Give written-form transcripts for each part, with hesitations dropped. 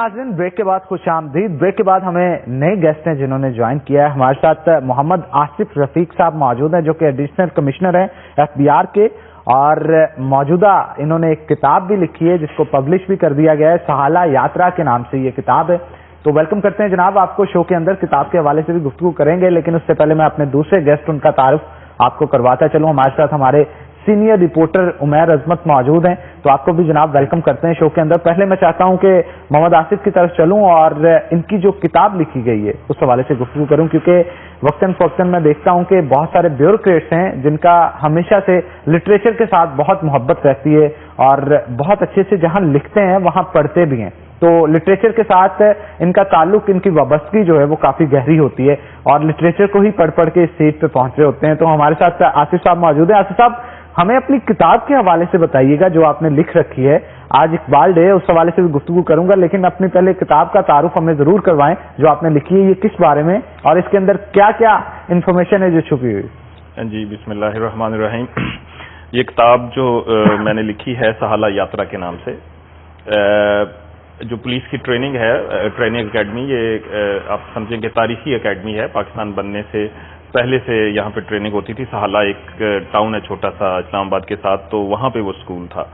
नाज़रीन, ब्रेक के बाद खुश आमदीद। ब्रेक के बाद हमें नए गेस्ट हैं जिन्होंने ज्वाइन किया है। हमारे साथ मोहम्मद आसिफ रफीक साहब मौजूद हैं जो कि एडिशनल कमिश्नर हैं FBI के, और मौजूदा इन्होंने एक किताब भी लिखी है जिसको पब्लिश भी कर दिया गया है। सहाला यात्रा के नाम से ये किताब है। तो वेलकम करते हैं जनाब आपको शो के अंदर। किताब के हवाले से भी गुफ्तगू करेंगे, लेकिन उससे पहले मैं अपने दूसरे गेस्ट उनका तारुफ आपको करवाता चलूं। हमारे साथ हमारे सीनियर रिपोर्टर उमैर अजमत मौजूद हैं, तो आपको भी जनाब वेलकम करते हैं शो के अंदर। पहले मैं चाहता हूं कि मोहम्मद आसिफ की तरफ चलूं और इनकी जो किताब लिखी गई है उस हवाले से गुफ्तगू करूं, क्योंकि वक्तन फवक्तन मैं देखता हूं कि बहुत सारे ब्यूरोक्रेट्स हैं जिनका हमेशा से लिटरेचर के साथ बहुत मोहब्बत रहती है और बहुत अच्छे से जहां लिखते हैं वहां पढ़ते भी हैं। तो लिटरेचर के साथ इनका ताल्लुक, इनकी वाबस्तगी जो है वो काफी गहरी होती है और लिटरेचर को ही पढ़ पढ़ के इस स्टेज पे पहुंच रहे होते हैं। तो हमारे साथ आसिफ साहब मौजूद हैं। आसिफ साहब, हमें अपनी किताब के हवाले से बताइएगा जो आपने लिख रखी है। आज इकबाल डे है, उस हवाले से भी गुफ्तगू करूंगा, लेकिन अपनी पहले किताब का तारुफ हमें जरूर करवाएं जो आपने लिखी है। ये किस बारे में और इसके अंदर क्या क्या इंफॉर्मेशन है जो छुपी हुई? जी, बिस्मिल्लाहिर्रहमानिर्रहीम। ये किताब जो मैंने लिखी है सहाला यात्रा के नाम से, जो पुलिस की ट्रेनिंग है, ट्रेनिंग एकेडमी, ये आप समझेंगे तारीखी एकेडमी है। पाकिस्तान बनने से पहले से यहाँ पे ट्रेनिंग होती थी। सहाला एक टाउन है छोटा सा इस्लामाबाद के साथ, तो वहाँ पे वो स्कूल था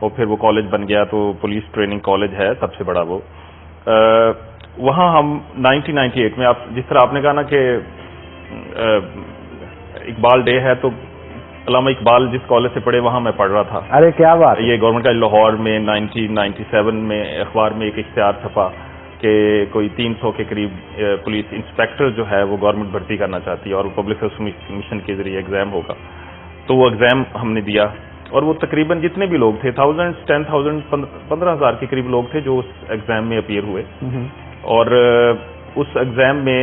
और फिर वो कॉलेज बन गया, तो पुलिस ट्रेनिंग कॉलेज है सबसे बड़ा वो। वहाँ हम 1998 में, आप जिस तरह आपने कहा ना कि इकबाल डे है, तो अल्लामा इकबाल जिस कॉलेज से पढ़े वहाँ मैं पढ़ रहा था। अरे क्या बात! ये गवर्नमेंट कॉलेज लाहौर में 1997 में अखबार में एक इश्तिहार छपा कि कोई 300 के करीब पुलिस इंस्पेक्टर जो है वो गवर्नमेंट भर्ती करना चाहती है और पब्लिक सर्विस कमीशन के जरिए एग्जाम होगा। तो वो एग्जाम हमने दिया और वो तकरीबन जितने भी लोग थे 10,000 15,000 के करीब लोग थे जो उस एग्जाम में अपीयर हुए। और उस एग्जाम में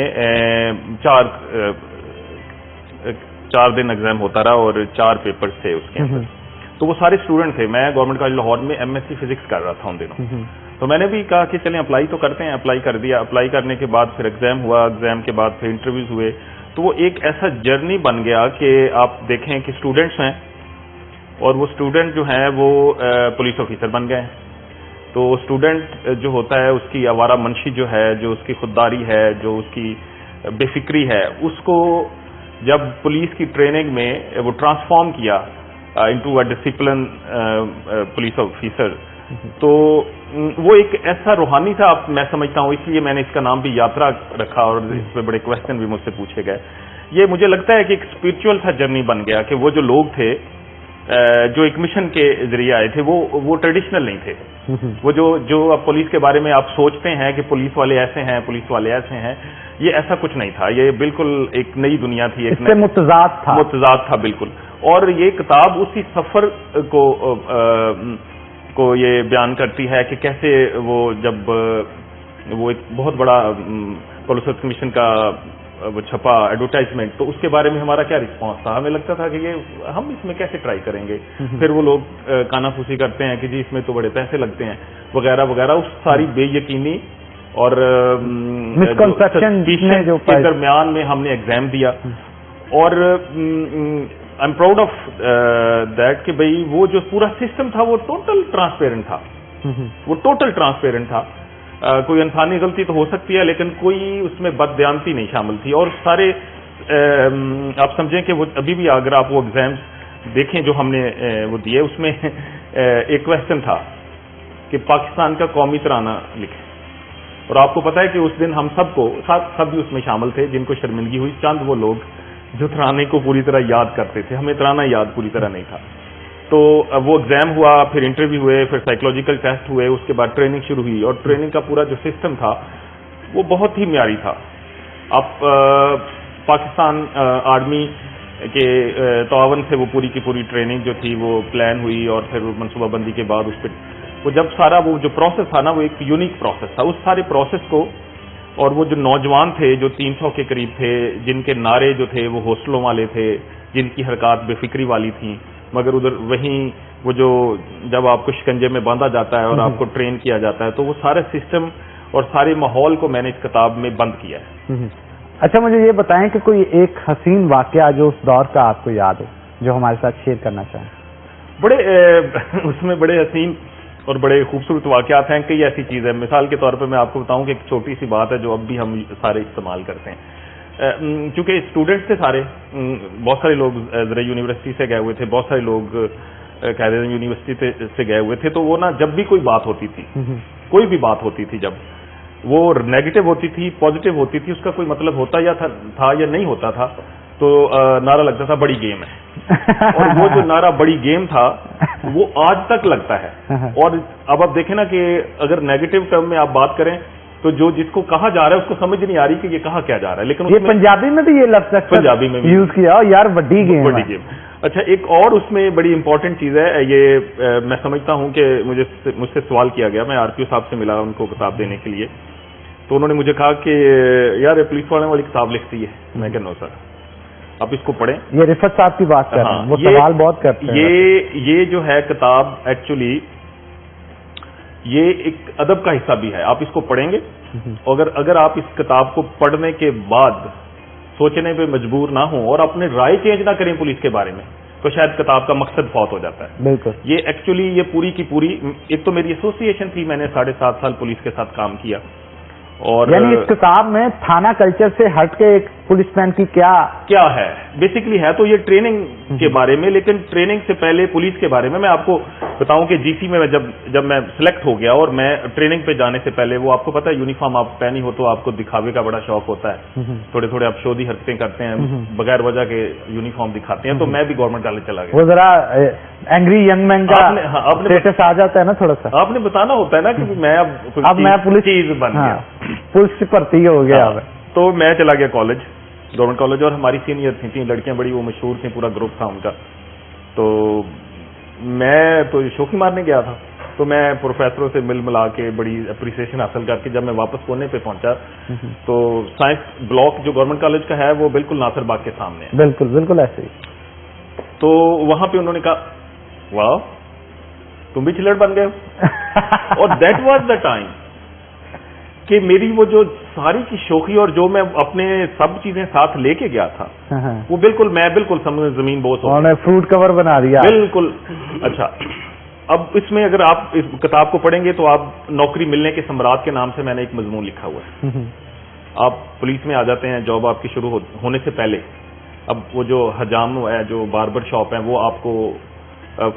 चार दिन एग्जाम होता रहा और 4 पेपर्स थे उसके अंदर। तो वो सारे स्टूडेंट थे। मैं गवर्नमेंट कॉलेज लाहौर में MSc फिजिक्स कर रहा था उन दिनों। तो मैंने भी कहा कि चलें अप्लाई तो करते हैं। अप्लाई कर दिया। अप्लाई करने के बाद फिर एग्जाम हुआ, एग्जाम के बाद फिर इंटरव्यूज हुए। तो वो एक ऐसा जर्नी बन गया कि आप देखें कि स्टूडेंट्स हैं और वो स्टूडेंट जो हैं वो पुलिस ऑफिसर बन गए हैं। तो स्टूडेंट जो होता है उसकी आवारा मनशी जो है, जो उसकी खुददारी है, जो उसकी बेफिक्री है, उसको जब पुलिस की ट्रेनिंग में वो ट्रांसफॉर्म किया into a discipline police officer, तो वो एक ऐसा रूहानी था, मैं समझता हूँ। इसलिए मैंने इसका नाम भी यात्रा रखा और इस पे बड़े क्वेश्चन भी मुझसे पूछे गए। ये मुझे लगता है कि एक स्पिरिचुअल सा जर्नी बन गया कि वो जो लोग थे जो एक मिशन के जरिए आए थे वो ट्रेडिशनल नहीं थे। वो जो अब पुलिस के बारे में आप सोचते हैं कि पुलिस वाले ऐसे हैं, पुलिस वाले ऐसे हैं, ये ऐसा कुछ नहीं था। ये बिल्कुल एक नई दुनिया थी, एक मुतजाद था बिल्कुल। और ये किताब उसी सफर को ये बयान करती है कि कैसे वो जब वो एक बहुत बड़ा पुलिस कमीशन का वो छपा एडवर्टाइजमेंट, तो उसके बारे में हमारा क्या रिस्पांस था। हमें लगता था कि ये हम इसमें कैसे ट्राई करेंगे। फिर वो लोग कानाफूसी करते हैं कि जी इसमें तो बड़े पैसे लगते हैं वगैरह वगैरह। उस सारी बेयकीनी और मिसकंसेप्शन के दरमियान में हमने एग्जाम दिया। और I am proud of that कि भाई वो जो पूरा सिस्टम था वो टोटल ट्रांसपेरेंट था। वो टोटल ट्रांसपेरेंट था। कोई इंसानी गलती तो हो सकती है लेकिन कोई उसमें बददयांती नहीं शामिल थी। और सारे आप समझें कि वो अभी भी अगर आप वो एग्जाम्स देखें जो हमने वो दिए, उसमें एक क्वेश्चन था कि पाकिस्तान का कौमी तराना लिखें। और आपको पता है कि उस दिन हम सब भी उसमें शामिल थे जिनको शर्मिंदगी हुई। चंद वो लोग जो तराने को पूरी तरह याद करते थे, हमें तराना याद पूरी तरह नहीं था। तो वो एग्जाम हुआ, फिर इंटरव्यू हुए, फिर साइकोलॉजिकल टेस्ट हुए, उसके बाद ट्रेनिंग शुरू हुई। और ट्रेनिंग का पूरा जो सिस्टम था वो बहुत ही म्यारी था। अब पाकिस्तान आर्मी के तावन से वो पूरी की पूरी ट्रेनिंग जो थी वो प्लान हुई और फिर मनसूबाबंदी के बाद उस पर वो जब सारा वो जो प्रोसेस था ना, वो एक यूनिक प्रोसेस था। उस सारे प्रोसेस को, और वो जो नौजवान थे जो 300 के करीब थे, जिनके नारे जो थे वो हौसलों वाले थे, जिनकी हरकत बेफिक्री वाली थी, मगर उधर वहीं वो जो जब आपको शिकंजे में बांधा जाता है और आपको ट्रेन किया जाता है, तो वो सारे सिस्टम और सारे माहौल को मैंने इस किताब में बंद किया है। अच्छा, मुझे ये बताएं कि कोई एक हसीन वाकया जो उस दौर का आपको याद हो जो हमारे साथ शेयर करना चाहें। बड़े उसमें बड़े हसीन اور بڑے خوبصورت واقعات ہیں. کئی ایسی چیز ہے, مثال کے طور پہ میں آپ کو بتاؤں کہ ایک چھوٹی سی بات ہے جو اب بھی ہم سارے استعمال کرتے ہیں. چونکہ اسٹوڈنٹس تھے سارے, بہت سارے لوگ زرعی یونیورسٹی سے گئے ہوئے تھے, بہت سارے لوگ قائد اعظم یونیورسٹی سے گئے ہوئے تھے, تو وہ نا جب بھی کوئی بات ہوتی تھی, کوئی بھی بات ہوتی تھی, جب وہ نیگیٹو ہوتی تھی, پازیٹو ہوتی تھی, اس کا کوئی مطلب ہوتا یا تھا یا نہیں ہوتا تھا, تو نعرہ لگتا تھا بڑی گیم ہے. اور وہ جو نعرہ بڑی گیم تھا وہ آج تک لگتا ہے. اور اب آپ دیکھیں نا کہ اگر نیگیٹو ٹرم میں آپ بات کریں تو جو جس کو کہا جا رہا ہے اس کو سمجھ نہیں آ رہی کہ یہ کہا کیا جا رہا ہے, لیکن یہ پنجابی میں بھی یہ لفظ پنجابی میں یوز کیا یار بڑی گیم. بڑی گیم. اچھا, ایک اور اس میں بڑی امپورٹنٹ چیز ہے, یہ میں سمجھتا ہوں کہ مجھ سے سوال کیا گیا, میں RPO صاحب سے ملا ان کو کتاب دینے کے لیے, تو انہوں نے مجھے کہا کہ یار پولیس والے والی کتاب لکھتی ہے. میں کہ نو سر, آپ اس کو پڑھیں. یہ رفت صاحب کی بات کر رہے ہیں, وہ سوال بہت کرتے ہیں. یہ جو ہے کتاب ایکچولی یہ ایک ادب کا حصہ بھی ہے. آپ اس کو پڑھیں گے, اگر آپ اس کتاب کو پڑھنے کے بعد سوچنے پہ مجبور نہ ہوں اور اپنے رائے چینج نہ کریں پولیس کے بارے میں, تو شاید کتاب کا مقصد فوت ہو جاتا ہے. بالکل. یہ ایکچولی یہ پوری کی پوری, ایک تو میری ایسوسیشن تھی, میں نے 7.5 سال پولیس کے ساتھ کام کیا, اور یعنی اس کتاب میں تھانہ کلچر سے ہٹ کے ایک پولیس مین کی کیا ہے بیسیکلی ہے, تو یہ ٹریننگ کے بارے میں, لیکن ٹریننگ سے پہلے پولیس کے بارے میں آپ کو بتاؤں کہ GC میں جب میں سلیکٹ ہو گیا, اور میں ٹریننگ پہ جانے سے پہلے, وہ آپ کو پتا ہے یونیفارم آپ پہنی ہو تو آپ کو دکھاوے کا بڑا شوق ہوتا ہے, تھوڑے تھوڑے آپ شودی حرکتیں کرتے ہیں, بغیر وجہ کے یونیفارم دکھاتے ہیں, تو میں بھی گورنمنٹ کالج چلا گیا. وہ ذرا اینگری ینگ مین کا اسٹیٹس آ جاتا ہے نا تھوڑا سا, آپ نے بتانا ہوتا ہے نا کہ میں میں پولیس چیز بن گیا, پولیس کی بھرتی ہو گیا. تو میں چلا گیا کالج, گورنمنٹ کالج, اور ہماری سینئر تھیں 3 لڑکیاں, بڑی وہ مشہور تھیں, پورا گروپ تھا ان کا. تو میں تو شوخی مارنے گیا تھا, تو میں پروفیسروں سے ملا کے بڑی اپریسیشن حاصل کر کے جب میں واپس کونے پہ پہنچا, تو سائنس بلاک جو گورنمنٹ کالج کا ہے وہ بالکل ناصر باغ کے سامنے ہے. بالکل بالکل ایسے ہی. تو وہاں پہ انہوں نے کہا واہ تم بھی چلڑ بن گئے ہو. اور دیٹ واز دا ٹائم کہ میری وہ جو ساری کی شوخی اور جو میں اپنے سب چیزیں ساتھ لے کے گیا تھا, وہ میں بالکل زمین بوس ہو گیا. فروٹ کور بنا دیا بالکل. اچھا, اب اس میں اگر آپ اس کتاب کو پڑھیں گے تو آپ نوکری ملنے کے ثمرات کے نام سے میں نے ایک مضمون لکھا ہوا ہے. آپ پولیس میں آ جاتے ہیں, جاب آپ کی شروع ہونے سے پہلے, اب وہ جو حجام ہے, جو باربر شاپ ہیں, وہ آپ کو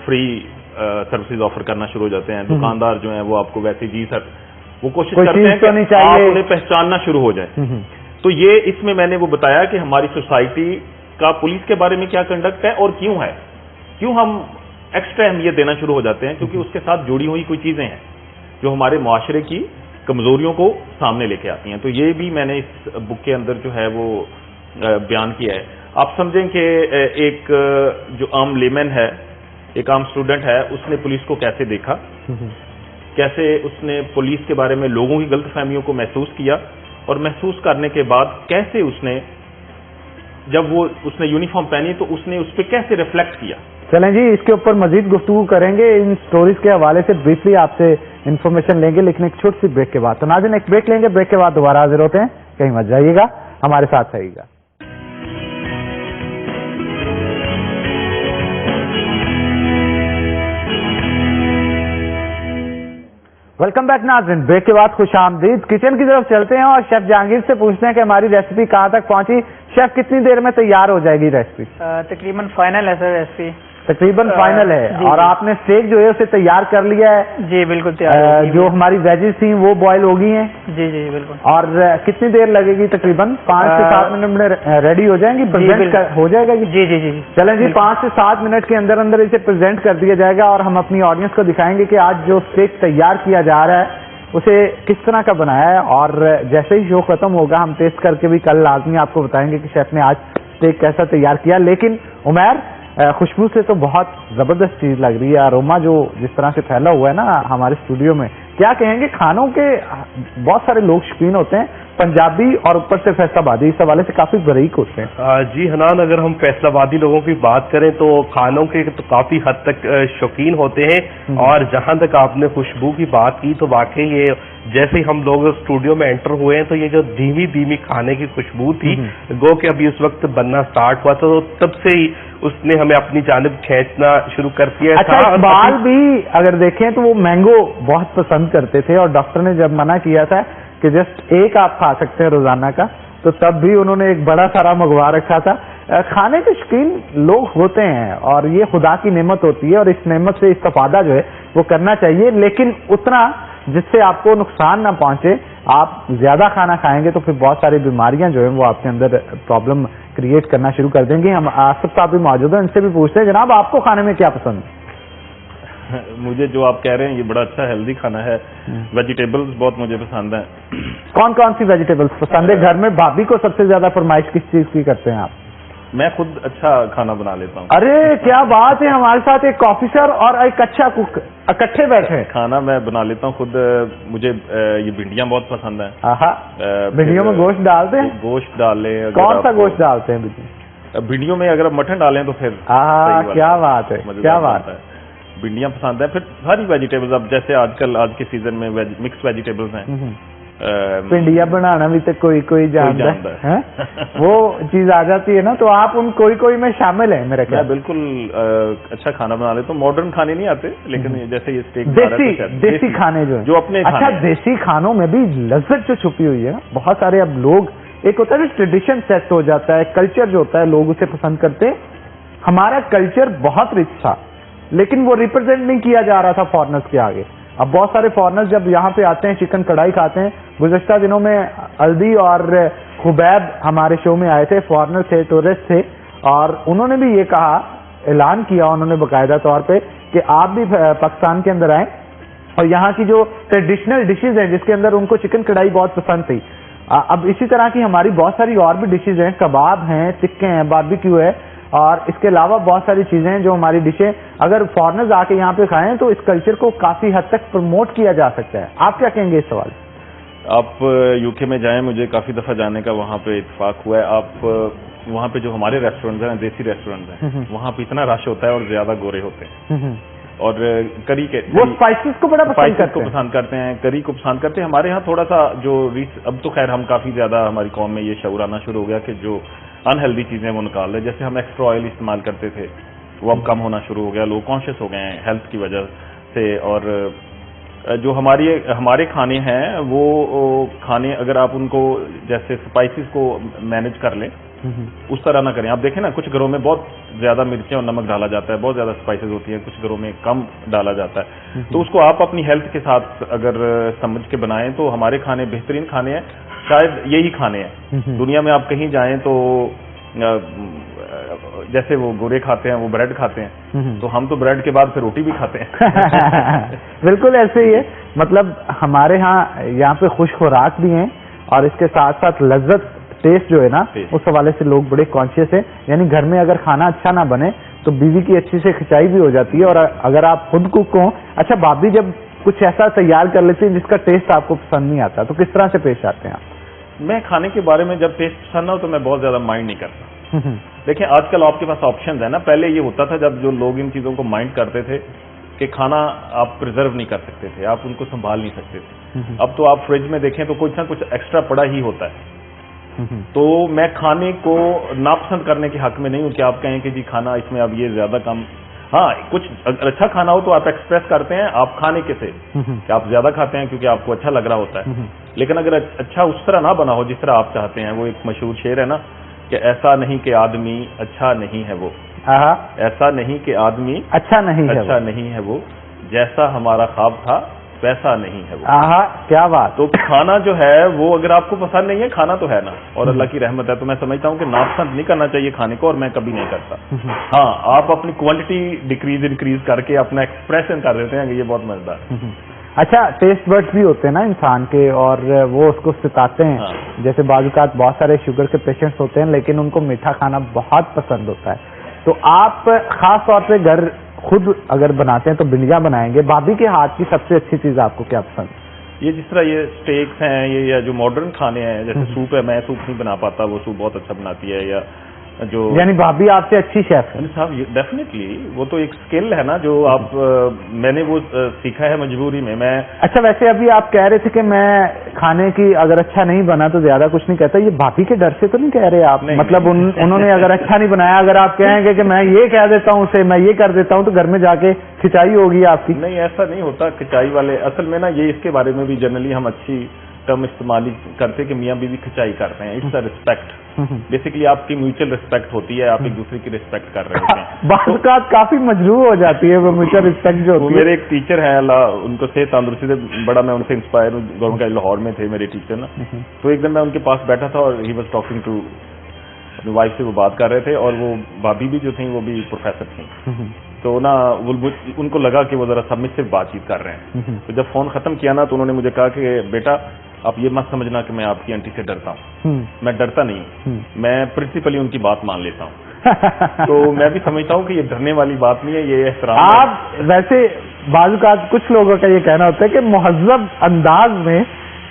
فری سروسز آفر کرنا شروع ہو جاتے ہیں. دکاندار جو ہیں وہ آپ کو ویسے جی سر, وہ کوشش کرتے ہیں کہ آپ انہیں پہچاننا شروع ہو جائیں. تو یہ اس میں نے وہ بتایا کہ ہماری سوسائٹی کا پولیس کے بارے میں کیا کنڈکٹ ہے اور کیوں ہے, کیوں ہم ایکسٹرا اہمیت دینا شروع ہو جاتے ہیں, کیونکہ اس کے ساتھ جڑی ہوئی کوئی چیزیں ہیں جو ہمارے معاشرے کی کمزوریوں کو سامنے لے کے آتی ہیں. تو یہ بھی میں نے اس بک کے اندر جو ہے وہ بیان کیا ہے. آپ سمجھیں کہ ایک جو عام لیمن ہے, ایک عام اسٹوڈنٹ ہے, اس نے پولیس کو کیسے دیکھا, کیسے اس نے پولیس کے بارے میں لوگوں کی غلط فہمیوں کو محسوس کیا, اور محسوس کرنے کے بعد کیسے اس نے جب اس نے یونیفارم پہنی تو اس نے اس پہ کیسے ریفلیکٹ کیا. چلیں جی, اس کے اوپر مزید گفتگو کریں گے, ان سٹوریز کے حوالے سے بریفلی آپ سے انفارمیشن لیں گے, لیکن ایک چھوٹی سی بریک کے بعد. تو ناظرین ایک بریک لیں گے, بریک کے بعد دوبارہ حاضر ہوتے ہیں, کہیں مت جائیے گا, ہمارے ساتھ رہیے گا. ویلکم بیک ناظرین, بریک کے بعد خوش آمدید. کچن کی طرف چلتے ہیں اور شیف جہانگیر سے پوچھتے ہیں کہ ہماری ریسیپی کہاں تک پہنچی. شیف کتنی دیر میں تیار ہو جائے گی ریسیپی؟ تقریباً فائنل ہے سر ریسیپی. تقریباً فائنل ہے. اور آپ نے اسٹیک جو ہے اسے تیار کر لیا ہے؟ جی بالکل تیار. جو ہماری ویجز تھیں وہ بوائل ہو گئی ہیں؟ جی جی بالکل. اور کتنی دیر لگے گی؟ تقریباً 5 سے 7 منٹ میں ریڈی ہو جائیں گی, پریزنٹ ہو جائے گا. جی جی جی. چلیں جی, 5 سے 7 منٹ کے اندر اندر اسے پریزنٹ کر دیا جائے گا, اور ہم اپنی آڈینس کو دکھائیں گے کہ آج جو اسٹیک تیار کیا جا رہا ہے اسے کس طرح کا بنایا ہے. اور جیسے ہی شو ختم ہوگا ہم ٹیسٹ کر کے بھی کل لازمی آپ کو بتائیں گے کہ شیف نے آج اسٹیک کیسا تیار کیا. لیکن عمیر, خوشبو سے تو بہت زبردست چیز لگ رہی ہے, اروما جو جس طرح سے پھیلا ہوا ہے نا ہمارے اسٹوڈیو میں, کیا کہیں گے. کھانوں کے بہت سارے لوگ شوقین ہوتے ہیں, पंजाबी और ऊपर से फैसलाबादी इस हवाले से काफी बरीक होते हैं। जी हनान, अगर हम फैसलाबादी लोगों की बात करें तो खानों के तो काफी हद तक शौकीन होते हैं, और जहां तक आपने खुशबू की बात की तो वाकई ये जैसे ही हम लोग स्टूडियो में एंटर हुए हैं तो ये जो धीमी धीमी खाने की खुशबू थी, गो कि अभी उस वक्त बनना स्टार्ट हुआ तो तब से ही उसने हमें अपनी जानिब खींचना शुरू कर दिया। अच्छा, इकबाल भी अगर देखें तो वो मैंगो बहुत पसंद करते थे, और डॉक्टर ने जब मना किया था कि जस्ट एक आप खा सकते हैं रोजाना का, तो तब भी उन्होंने एक बड़ा सारा मंगवा रखा था। खाने के शौकीन लोग होते हैं और ये खुदा की नेमत होती है, और इस नेमत से इस्तेफादा जो है वो करना चाहिए, लेकिन उतना जिससे आपको नुकसान ना पहुंचे। आप ज्यादा खाना खाएंगे तो फिर बहुत सारी बीमारियां जो है वो आपके अंदर प्रॉब्लम क्रिएट करना शुरू कर देंगी। हम आसिफ साहब भी मौजूद हैं, इनसे भी पूछते हैं, जनाब आपको खाने में क्या पसंद है? मुझे जो आप कह रहे हैं ये बड़ा अच्छा हेल्दी खाना है। वेजिटेबल्स बहुत मुझे पसंद है। कौन कौन सी वेजिटेबल्स पसंद है? घर में भाभी को सबसे ज्यादा फरमाइश किस चीज की करते हैं आप? मैं खुद अच्छा खाना बना लेता हूँ। अरे क्या बात है, हमारे साथ एक ऑफिसर और एक अच्छा कुक इकट्ठे बैठे हैं। खाना मैं बना लेता हूँ खुद। मुझे ये भिंडियाँ बहुत पसंद है। भिंडियों में गोश्त डालते हैं? गोश्त डालें। कौन सा गोश्त डालते हैं भिंडियों में? अगर मटन डालें तो फिर क्या बात है, क्या बात है। भिंडियाँ पसंद है। फिर सारी वेजिटेबल्स, अब जैसे आजकल आज के सीजन में मिक्स वेजिटेबल्स हैं। भिंडिया बनाना भी तो कोई जानता है। वो चीज आ जाती है ना, तो आप उन कोई में शामिल है मेरे ख्याल। मैं बिल्कुल अच्छा खाना बना लेता हूँ। मॉडर्न खाने नहीं आते, लेकिन जैसे ये स्टेक देसी खाने जो अपने अच्छा देसी खानों में भी लज्जत जो छुपी हुई है। बहुत सारे अब लोग, एक होता है ट्रेडिशन सेट हो जाता है, कल्चर जो होता है लोग उसे पसंद करते हैं। हमारा कल्चर बहुत रिच था, लेकिन वो रिप्रेजेंट नहीं किया जा रहा था फॉरेनर्स के आगे। अब बहुत सारे फॉरेनर्स जब यहाँ पे आते हैं चिकन कढ़ाई खाते हैं। गुज़श्ता दिनों में अल्दी और खुबैब हमारे शो में आए थे, फॉरेनर थे, टूरिस्ट थे, और उन्होंने भी ये कहा, ऐलान किया उन्होंने बाकायदा तौर पे कि आप भी पाकिस्तान के अंदर आए और यहाँ की जो ट्रेडिशनल डिशेज हैं जिसके अंदर उनको चिकन कढ़ाई बहुत पसंद थी। अब इसी तरह की हमारी बहुत सारी और भी डिशेज हैं, कबाब हैं, टिक्के हैं, बारबेक्यू है, और इसके अलावा बहुत सारी चीजें हैं जो हमारी डिशें अगर फॉरेनर्स आके यहाँ पे खाएं तो इस कल्चर को काफी हद तक प्रमोट किया जा सकता है। आप क्या कहेंगे इस सवाल? आप यूके में जाएं, मुझे काफी दफा जाने का वहाँ पे इत्तेफाक हुआ है। आप वहाँ पे जो हमारे रेस्टोरेंट हैं, देसी रेस्टोरेंट हैं, वहाँ पे इतना रश होता है और ज्यादा गोरे होते हैं, और करी के वो स्पाइसेस को बड़ा पसंद करते हैं, करी को पसंद करते हैं। हमारे यहाँ थोड़ा सा जो अब तो खैर हम काफी ज्यादा हमारी कौम में ये शऊर आना शुरू हो गया कि जो अनहेल्दी चीजें वो निकाल रहे। जैसे हम एक्स्ट्रा ऑयल इस्तेमाल करते थे वो अब कम होना शुरू हो गया। लोग कॉन्शियस हो गए हैं हेल्थ की वजह से। और जो हमारे खाने हैं वो खाने अगर आप उनको जैसे स्पाइसेस को मैनेज कर लें उस तरह ना करें। आप देखें ना, कुछ घरों में बहुत ज्यादा मिर्चें और नमक डाला जाता है, बहुत ज्यादा स्पाइसेस होती हैं, कुछ घरों में कम डाला जाता है। तो उसको आप अपनी हेल्थ के साथ अगर समझ के बनाएं तो हमारे खाने बेहतरीन खाने हैं, शायद यही खाने हैं। दुनिया में आप कहीं जाएं तो जैसे वो गोरे खाते हैं, वो ब्रेड खाते हैं, तो हम तो ब्रेड के बाद फिर रोटी भी खाते हैं। बिल्कुल ऐसे ही है। मतलब हमारे यहाँ पे खुश खुराक भी हैं और इसके साथ साथ लज्जत, टेस्ट जो है ना, उस हवाले से लोग बड़े कॉन्शियस हैं। यानी घर में अगर खाना अच्छा ना बने तो बीवी की अच्छी से खिंचाई भी हो जाती है। और अगर आप खुद कुक हो, अच्छा भाभी जब कुछ ऐसा तैयार कर लेती है जिसका टेस्ट आपको पसंद नहीं आता तो किस तरह से पेश आते हैं आप? मैं खाने के बारे में जब टेस्ट पसंद ना हो तो मैं बहुत ज्यादा माइंड नहीं करता। देखिए आजकल आपके पास ऑप्शंस है ना। पहले ये होता था जब जो लोग इन चीजों को माइंड करते थे कि खाना आप प्रिजर्व नहीं कर सकते थे, आप उनको संभाल नहीं सकते थे। अब तो आप फ्रिज में देखें तो कुछ ना कुछ एक्स्ट्रा पड़ा ही होता है। तो मैं खाने को नापसंद करने के हक में नहीं हूं कि आप कहें कि जी खाना इसमें अब ये ज्यादा कम। हाँ, कुछ अगर अच्छा खाना हो तो आप एक्सप्रेस करते हैं आप खाने के से कि आप ज्यादा खाते हैं क्योंकि आपको अच्छा लग रहा होता है। लेकिन अगर अच्छा उस तरह ना बना हो जिस तरह आप चाहते हैं, वो एक मशहूर शेर है ना कि ऐसा नहीं कि आदमी अच्छा नहीं है वो, ऐसा नहीं कि आदमी अच्छा नहीं है वो, जैसा हमारा ख्वाब था वैसा नहीं है वो। क्या बात। तो खाना जो है वो अगर आपको पसंद नहीं है, खाना तो है ना, और अल्लाह की रहमत है, तो मैं समझता हूँ कि नापसंद नहीं करना चाहिए खाने को, और मैं कभी नहीं करता। हाँ, आप अपनी क्वांटिटी डिक्रीज इंक्रीज करके अपना एक्सप्रेशन कर देते हैं कि ये बहुत मजेदार। अच्छा, टेस्ट बर्ड्स भी होते हैं ना इंसान के, और वो उसको सिताते हैं। हाँ। जैसे बाजुकात बहुत सारे शुगर के पेशेंट्स होते हैं लेकिन उनको मीठा खाना बहुत पसंद होता है। तो आप खास तौर पे घर खुद अगर बनाते हैं तो भिंडियाँ बनाएंगे, भाभी के हाथ की सबसे अच्छी चीज आपको क्या पसंद? یہ جس طرح یہ اسٹیکس ہیں یہ یا جو ماڈرن کھانے ہیں جیسے سوپ ہے، میں سوپ نہیں بنا پاتا، وہ سوپ بہت اچھا بناتی ہے، یا جو یعنی بھابھی آپ سے اچھی شیف ہے؟ صاحب ڈیفینیٹلی وہ تو ایک اسکل ہے نا جو آپ میں نے وہ سیکھا ہے مجبوری میں. اچھا ویسے ابھی آپ کہہ رہے تھے کہ میں کھانے کی اگر اچھا نہیں بنا تو زیادہ کچھ نہیں کہتا، یہ بھابھی کے ڈر سے تو نہیں کہہ رہے آپ؟ مطلب انہوں نے اگر اچھا نہیں بنایا، اگر آپ کہیں گے کہ میں یہ کہہ دیتا ہوں اسے، میں یہ کر دیتا ہوں، تو گھر میں جا کے کھچائی ہوگی آپ کی؟ نہیں ایسا نہیں ہوتا. کھچائی والے اصل میں نا یہ اس کے بارے میں بھی جنرلی ہم اچھی ٹرم استعمال کرتے کہ میاں بیوی کھچائی کر رہے ہیں. اٹس اے ریسپیکٹ، بیسیکلی آپ کی میوچل ریسپیکٹ ہوتی ہے، آپ ایک دوسرے کی ریسپیکٹ کر رہے ہوتے ہیں. بعض اوقات کافی مجروح ہو جاتی ہے وہ میوچل ریسپیکٹ جو ہوتی ہے. میرے ایک ٹیچر ہیں، اللہ ان کو صحت تندرستی سے بڑا میں ان سے انسپائر ہوں. گورنمنٹ کالج لاہور میں تھے میرے ٹیچر نا. تو ایک دن میں ان کے پاس بیٹھا تھا اور ہی واز ٹاکنگ ٹو اپنی وائف سے، وہ بات کر رہے تھے، اور وہ بھابھی بھی جو تھیں وہ بھی پروفیسر تھیں. تو نا ان کو لگا کہ وہ ذرا سبمسو بات چیت کر رہے ہیں. تو جب فون ختم کیا نا تو انہوں نے مجھے کہا کہ بیٹا آپ یہ مت سمجھنا کہ میں آپ کی آنٹی سے ڈرتا ہوں. میں ڈرتا نہیں ہوں، میں پرنسپلی ان کی بات مان لیتا ہوں. تو میں بھی سمجھتا ہوں کہ یہ ڈرنے والی بات نہیں ہے، یہ احترام. آپ ویسے بعض اوقات کچھ لوگوں کا یہ کہنا ہوتا ہے کہ مہذب انداز میں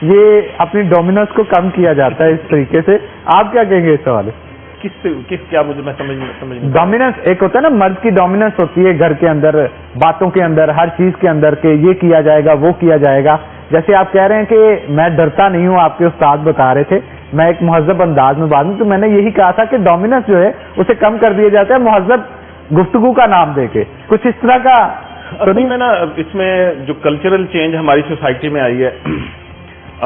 یہ اپنی ڈومیننس کو کم کیا جاتا ہے اس طریقے سے، آپ کیا کہیں گے اس حوالے؟ کس کیا مجھے میں سمجھ ڈومیننس ایک ہوتا ہے نا، مرد کی ڈومیننس ہوتی ہے گھر کے اندر، باتوں کے اندر، ہر چیز کے اندر، کہ یہ کیا جائے گا وہ کیا جائے گا. جیسے آپ کہہ رہے ہیں کہ میں ڈرتا نہیں ہوں، آپ کے استاد بتا رہے تھے میں ایک مہذب انداز میں بات ہوں، تو میں نے یہی کہا تھا کہ ڈومیننس جو ہے اسے کم کر دیا جاتا ہے مہذب گفتگو کا نام دے کے. کچھ اس طرح کا تو نہیں میں نا اس میں جو کلچرل چینج ہماری سوسائٹی میں آئی ہے،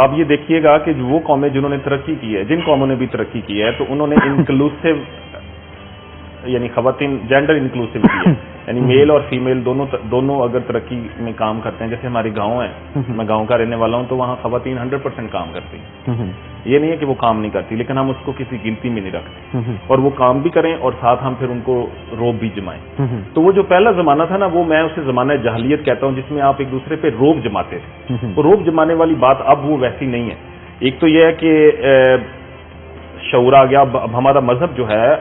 آپ یہ دیکھیے گا کہ وہ قومیں جنہوں نے ترقی کی ہے، جن قوموں نے بھی ترقی کی ہے، تو انہوں نے انکلوسیو یعنی خواتین جینڈر انکلوسیو کی ہے، یعنی میل اور فیمیل دونوں اگر ترقی میں کام کرتے ہیں. جیسے ہماری گاؤں ہے، میں گاؤں کا رہنے والا ہوں، تو وہاں خواتین 100% کام کرتی ہیں. یہ نہیں ہے کہ وہ کام نہیں کرتی، لیکن ہم اس کو کسی گنتی میں نہیں رکھتے، اور وہ کام بھی کریں اور ساتھ ہم پھر ان کو روب بھی جمائیں. تو وہ جو پہلا زمانہ تھا نا، وہ میں اسے زمانہ جاہلیت کہتا ہوں، جس میں آپ ایک دوسرے پہ روب جماتے تھے. وہ روب جمانے والی بات اب وہ ویسی نہیں ہے. ایک تو یہ ہے کہ شعور آ گیا. اب ہمارا مذہب جو ہے،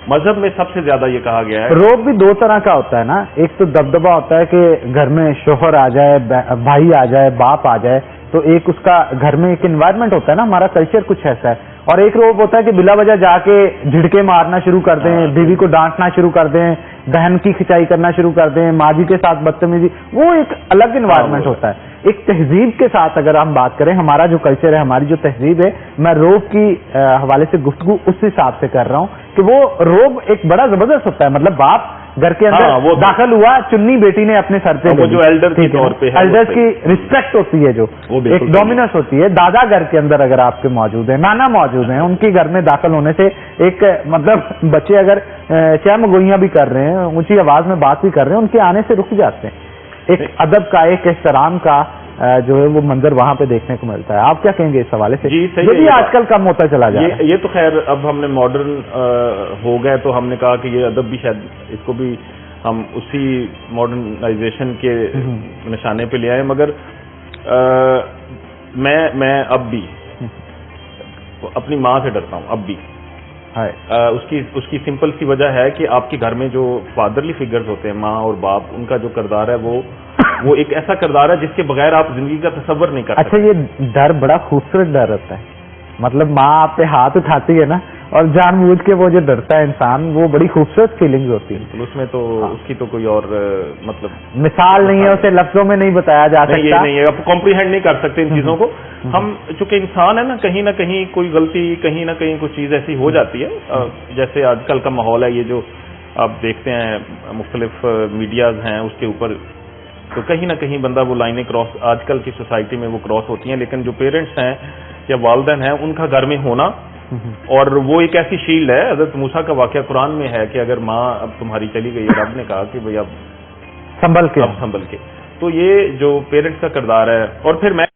مذہب میں سب سے زیادہ یہ کہا گیا ہے، روب بھی دو طرح کا ہوتا ہے نا. ایک تو دبدبا ہوتا ہے کہ گھر میں شوہر آ جائے، بھائی آ جائے، باپ آ جائے، تو ایک اس کا گھر میں ایک انوائرمنٹ ہوتا ہے نا، ہمارا کلچر کچھ ایسا ہے. اور ایک روب ہوتا ہے کہ بلا وجہ جا کے جھڑکے مارنا شروع کر دیں، بیوی کو ڈانٹنا شروع کر دیں، بہن کی کھچائی کرنا شروع کر دیں، ماں جی کے ساتھ بدتمیزی. وہ ایک الگ انوائرمنٹ ہوتا ہے. ایک تہذیب کے ساتھ اگر ہم بات کریں، ہمارا جو کلچر ہے، ہماری جو تہذیب ہے، میں روب کی حوالے سے گفتگو اس حساب سے کر رہا ہوں کہ وہ روب ایک بڑا زبردست ہوتا ہے. مطلب باپ گھر کے اندر داخل ہوا، چنی بیٹی نے اپنے سر پہ، جو ایلڈر کے طور پہ ایلڈرز کی رسپیکٹ ہوتی ہے، جو ایک ڈومیننس ہوتی ہے. دادا گھر کے اندر اگر آپ کے موجود ہیں، نانا موجود ہیں، ان کے گھر میں داخل ہونے سے ایک مطلب بچے اگر چاہے مگوئیاں بھی کر رہے ہیں، اونچی آواز میں بات بھی کر رہے ہیں، ان کے آنے سے رک جاتے ہیں. ایک ادب کا، ایک احترام کا جو ہے وہ منظر وہاں پہ دیکھنے کو ملتا ہے. آپ کیا کہیں گے اس حوالے سے؟ جی صحیح، جو بھی آج کل کم ہوتا چلا جائے. یہ تو خیر اب ہم نے ماڈرن ہو گئے، تو ہم نے کہا کہ یہ ادب بھی شاید اس کو بھی ہم اسی ماڈرنائزیشن کے نشانے پہ لے آئے. مگر میں اب بھی اپنی ماں سے ڈرتا ہوں. اب بھی اس کی سمپل سی وجہ ہے کہ آپ کے گھر میں جو فادرلی فگرز ہوتے ہیں، ماں اور باپ، ان کا جو کردار ہے وہ ایک ایسا کردار ہے جس کے بغیر آپ زندگی کا تصور نہیں کر سکتے. اچھا، یہ ڈر بڑا خوبصورت ڈر ہوتا ہے. مطلب ماں آپ پہ ہاتھ اٹھاتی ہے نا، اور جان بوجھ کے وہ جو ڈرتا ہے انسان، وہ بڑی خوبصورت فیلنگز ہوتی ہے. اس میں تو اس کی تو کوئی اور مطلب مثال نہیں ہے، اسے لفظوں میں نہیں بتایا جا سکتا. یہ نہیں ہے، آپ کمپریہینڈ نہیں کر سکتے ان چیزوں کو. ہم چونکہ انسان ہے نا، کہیں نہ کہیں کوئی غلطی، کہیں نہ کہیں کوئی چیز ایسی ہو جاتی ہے. جیسے آج کل کا ماحول ہے، یہ جو آپ دیکھتے ہیں مختلف میڈیاز ہیں اس کے اوپر، تو کہیں نہ کہیں بندہ وہ لائنیں کراس آج کل کی سوسائٹی میں وہ کراس ہوتی ہیں. لیکن جو پیرنٹس ہیں یا والدین ہیں، ان کا گھر میں ہونا، اور وہ ایک ایسی شیلڈ ہے. حضرت موسیٰ کا واقعہ قرآن میں ہے کہ اگر ماں اب تمہاری چلی گئی، رب نے کہا کہ بھئی اب سنبھل کے. تو یہ جو پیرنٹس کا کردار ہے. اور پھر میں